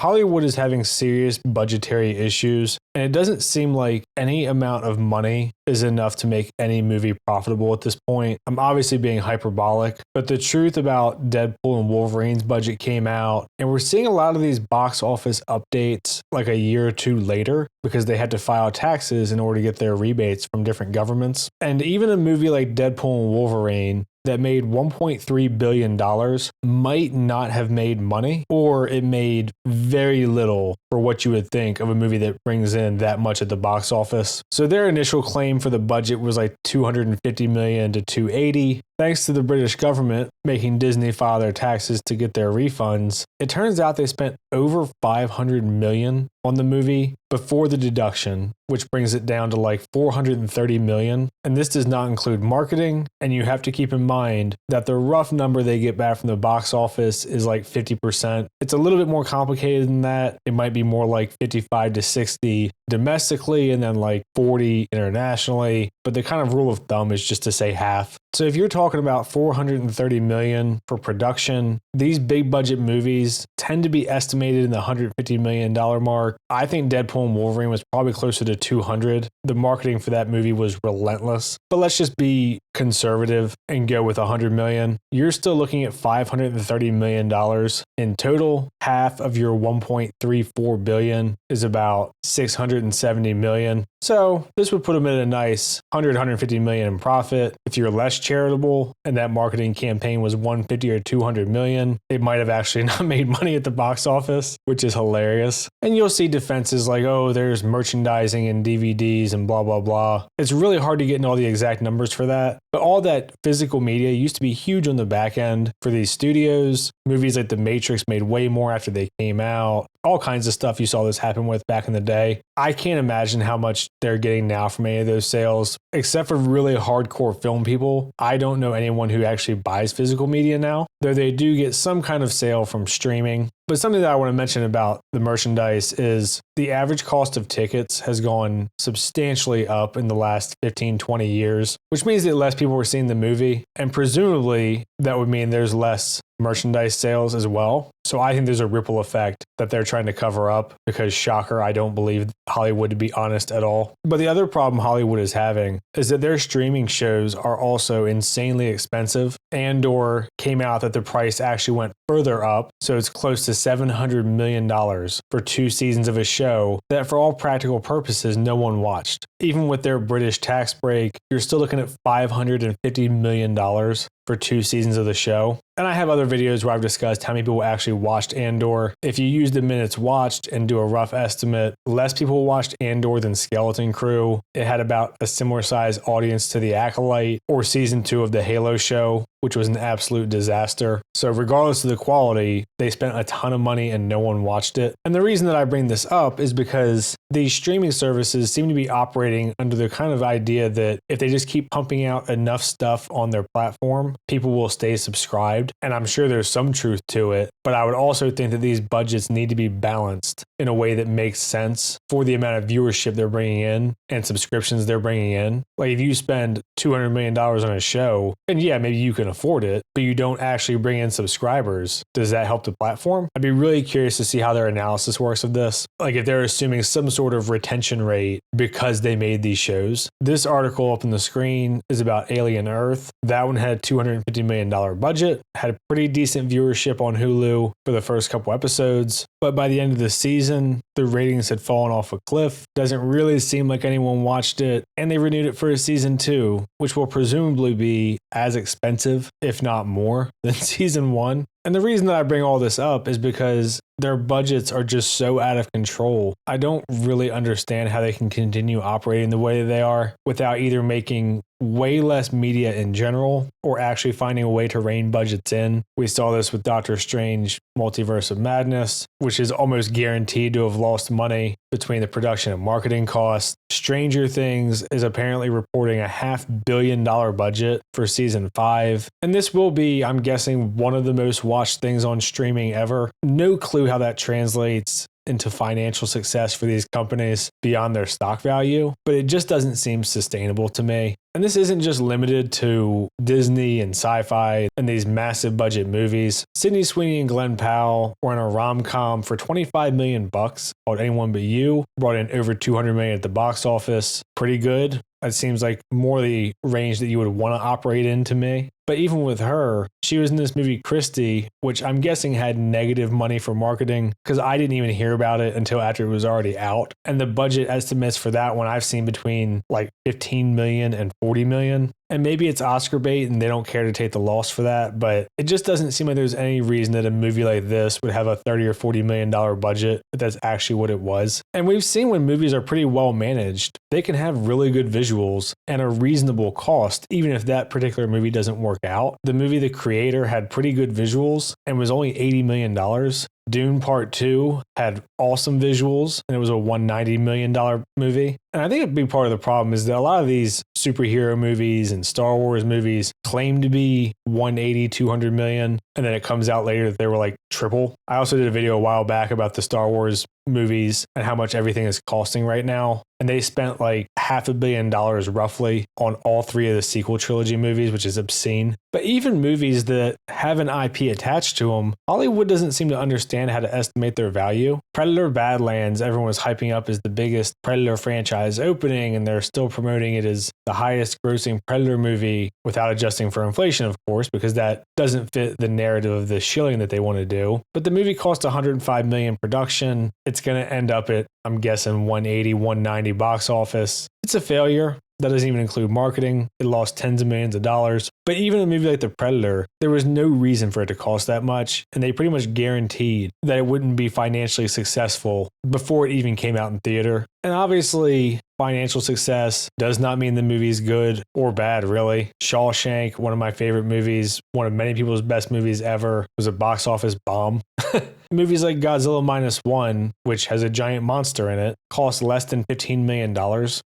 Hollywood is having serious budgetary issues, and it doesn't seem like any amount of money is enough to make any movie profitable at this point. I'm obviously being hyperbolic, but the truth about Deadpool and Wolverine's budget came out, and we're seeing a lot of these box office updates like a year or two later because they had to file taxes in order to get their rebates from different governments. And even a movie like Deadpool and Wolverine that made $1.3 billion might not have made money, or it made very little for what you would think of a movie that brings in that much at the box office. So their initial claim for the budget was like $250 million to $280. Thanks to the British government making Disney file their taxes to get their refunds, it turns out they spent over $500 million on the movie before the deduction, which brings it down to like $430 million. And this does not include marketing. And you have to keep in mind that the rough number they get back from the box office is like 50%. It's a little bit more complicated than that. It might be more like 55 to 60 domestically and then like 40 internationally. But the kind of rule of thumb is just to say half. So if you're talking about $430 million for production, these big budget movies tend to be estimated in the $150 million mark. I think Deadpool and Wolverine was probably closer to 200. The marketing for that movie was relentless. But let's just be conservative and go with 100 million. You're still looking at $530 million in total. Half of your 1.34 billion is about 670 million. So this would put them in a nice 150 million in profit. If you're less charitable and that marketing campaign was 150 or 200 million, it might have actually not made money at the box office, which is hilarious. And you'll see defenses like, oh, there's merchandising and DVDs and blah, blah, blah. It's really hard to get into all the exact numbers for that. But all that physical media used to be huge on the back end for these studios. Movies like The Matrix made way more after they came out. All kinds of stuff you saw this happen with back in the day. I can't imagine how much they're getting now from any of those sales, except for really hardcore film people. I don't know anyone who actually buys physical media now, though they do get some kind of sale from streaming. But something that I want to mention about the merchandise is the average cost of tickets has gone substantially up in the last 15, 20 years, which means that less people were seeing the movie. And presumably that would mean there's less merchandise sales as well. So I think there's a ripple effect that they're trying to cover up because, shocker, I don't believe Hollywood to be honest at all. But the other problem Hollywood is having is that their streaming shows are also insanely expensive. Andor came out that the price actually went further up. So it's close to $700 million for 2 seasons of a show that for all practical purposes, no one watched. Even with their British tax break, you're still looking at $550 million for 2 seasons of the show. And I have other videos where I've discussed how many people actually watched Andor. If you use the minutes watched and do a rough estimate, less people watched Andor than Skeleton Crew. It had about a similar size audience to The Acolyte or season 2 of the Halo show, which was an absolute disaster. So regardless of the quality, they spent a ton of money and no one watched it. And the reason that I bring this up is because these streaming services seem to be operating under the kind of idea that if they just keep pumping out enough stuff on their platform, people will stay subscribed. And I'm sure there's some truth to it, but I would also think that these budgets need to be balanced in a way that makes sense for the amount of viewership they're bringing in and subscriptions they're bringing in. Like if you spend $200 million on a show, and yeah, maybe you can afford it, but you don't actually bring in subscribers, does that help the platform? I'd be really curious to see how their analysis works of this. Like if they're assuming some sort of retention rate because they made these shows. This article up on the screen is about Alien Earth. That one had a $250 million budget, had a pretty decent viewership on Hulu for the first couple episodes, but by the end of the season, the ratings had fallen off a cliff. Doesn't really seem like anyone watched it, and they renewed it for a season 2, which will presumably be as expensive, if not more, than season 1. And the reason that I bring all this up is because their budgets are just so out of control. I don't really understand how they can continue operating the way that they are without either making way less media in general or actually finding a way to rein budgets in. We saw this with Doctor Strange Multiverse of Madness, which is almost guaranteed to have lost money between the production and marketing costs. Stranger Things is apparently reporting a $500 million budget for season 5. And this will be, I'm guessing, one of the most watched things on streaming ever. No clue how that translates into financial success for these companies beyond their stock value, but it just doesn't seem sustainable to me. And this isn't just limited to Disney and sci-fi and these massive budget movies. Sydney Sweeney and Glenn Powell were in a rom-com for $25 million called Anyone But You, brought in over $200 million at the box office. Pretty good. It seems like more the range that you would want to operate in to me. But even with her, she was in this movie Christie, which I'm guessing had negative money for marketing because I didn't even hear about it until after it was already out. And the budget estimates for that one I've seen between like 15 million and 40 million. And maybe it's Oscar bait and they don't care to take the loss for that, but it just doesn't seem like there's any reason that a movie like this would have a $30 or $40 million budget if that's actually what it was. And we've seen when movies are pretty well managed, they can have really good visuals and a reasonable cost, even if that particular movie doesn't work out. The movie The Creator had pretty good visuals and was only $80 million. Dune Part 2 had awesome visuals and it was a $190 million movie. And I think a big part of the problem is that a lot of these superhero movies and Star Wars movies claim to be 180, 200 million. And then it comes out later that they were like triple. I also did a video a while back about the Star Wars movies and how much everything is costing right now. And they spent like $500 million roughly on all three of the sequel trilogy movies, which is obscene. But even movies that have an IP attached to them, Hollywood doesn't seem to understand how to estimate their value. Predator Badlands, everyone was hyping up as the biggest Predator franchise opening, and they're still promoting it as the highest grossing Predator movie without adjusting for inflation, of course, because that doesn't fit the narrative of the shilling that they want to do. But the movie cost $105 million production. It's going to end up at, I'm guessing, 180, 190 box office. It's a failure. That doesn't even include marketing. It lost tens of millions of dollars. But even a movie like The Predator, there was no reason for it to cost that much. And they pretty much guaranteed that it wouldn't be financially successful before it even came out in theater. And obviously, financial success does not mean the movie's good or bad, really. Shawshank, one of my favorite movies, one of many people's best movies ever, was a box office bomb. Movies like Godzilla Minus One, which has a giant monster in it, cost less than $15 million.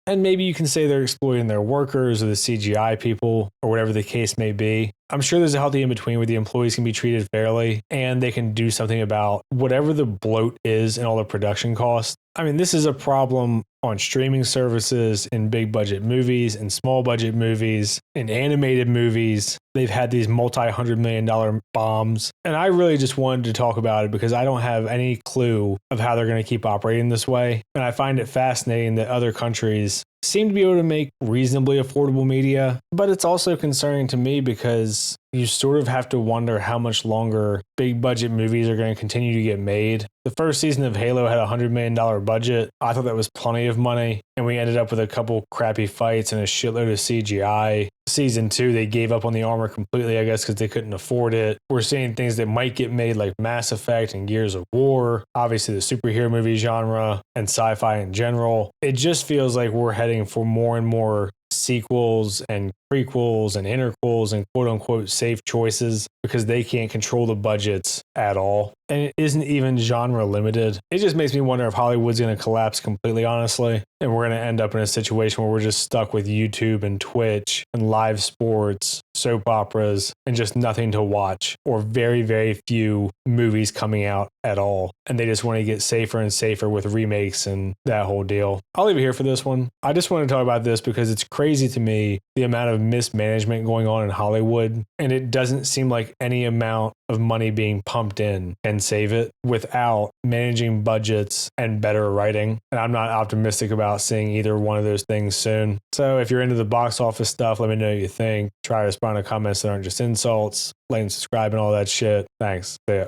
And maybe you can say they're exploiting their workers or the CGI people or whatever the case may be. I'm sure there's a healthy in-between where the employees can be treated fairly and they can do something about whatever the bloat is and all the production costs. I mean, this is a problem on streaming services, in big budget movies, in small budget movies, in animated movies. They've had these multi-$100 million bombs. And I really just wanted to talk about it because I don't have any clue of how they're going to keep operating this way. And I find it fascinating that other countries seem to be able to make reasonably affordable media. But it's also concerning to me because you sort of have to wonder how much longer big budget movies are going to continue to get made. The first season of Halo had a $100 million budget. I thought that was plenty of money. And we ended up with a couple crappy fights and a shitload of CGI. Season 2, they gave up on the armor completely, I guess, because they couldn't afford it. We're seeing things that might get made like Mass Effect and Gears of War, obviously the superhero movie genre and sci-fi in general. It just feels like we're heading for more and more sequels and prequels and interquels and quote unquote safe choices because they can't control the budgets at all. And it isn't even genre limited. It just makes me wonder if Hollywood's going to collapse completely, honestly. And we're going to end up in a situation where we're just stuck with YouTube and Twitch and live sports, soap operas, and just nothing to watch, or very, very few movies coming out at all. And they just want to get safer and safer with remakes and that whole deal. I'll leave it here for this one. I just want to talk about this because it's crazy to me the amount of mismanagement going on in Hollywood. And it doesn't seem like any amount of money being pumped in can save it without managing budgets and better writing. And I'm not optimistic about seeing either one of those things soon. So if you're into the box office stuff, let me know what you think. Try to respond to comments that aren't just insults. Like and subscribe and all that shit. Thanks. See ya.